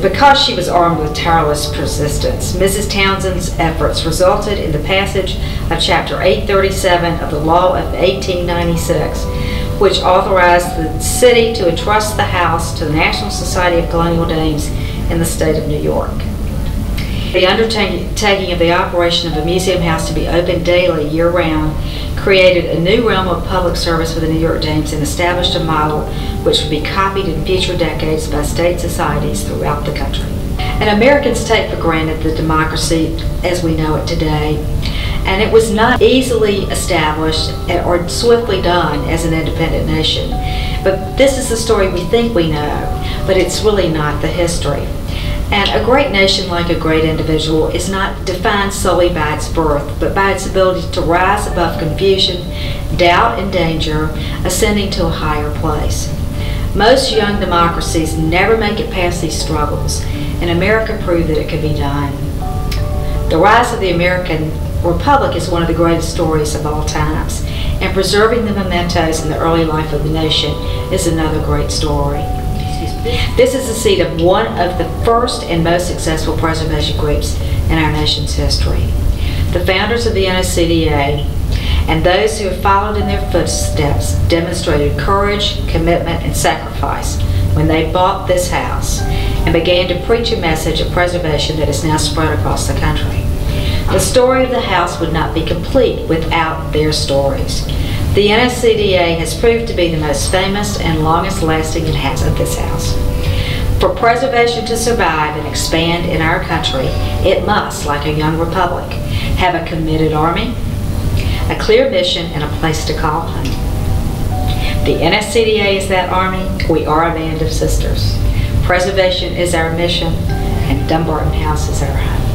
Because she was armed with tireless persistence, Mrs. Townsend's efforts resulted in the passage of Chapter 837 of the Law of 1896, which authorized the city to entrust the house to the National Society of Colonial Dames in the state of New York. The undertaking of the operation of a museum house to be open daily, year-round, created a new realm of public service for the New York Dames and established a model which would be copied in future decades by state societies throughout the country. And Americans take for granted the democracy as we know it today, and it was not easily established or swiftly done as an independent nation. But this is the story we think we know, but it's really not the history. And a great nation, like a great individual, is not defined solely by its birth, but by its ability to rise above confusion, doubt, and danger, ascending to a higher place. Most young democracies never make it past these struggles, and America proved that it could be done. The rise of the American Republic is one of the greatest stories of all times, and preserving the mementos in the early life of the nation is another great story. This is the seat of one of the first and most successful preservation groups in our nation's history. The founders of the NSCDA and those who have followed in their footsteps demonstrated courage, commitment, and sacrifice when they bought this house and began to preach a message of preservation that is now spread across the country. The story of the house would not be complete without their stories. The NSCDA has proved to be the most famous and longest lasting of this house. For preservation to survive and expand in our country, it must, like a young republic, have a committed army, a clear mission, and a place to call home. The NSCDA is that army. We are a band of sisters. Preservation is our mission, and Dumbarton House is our home.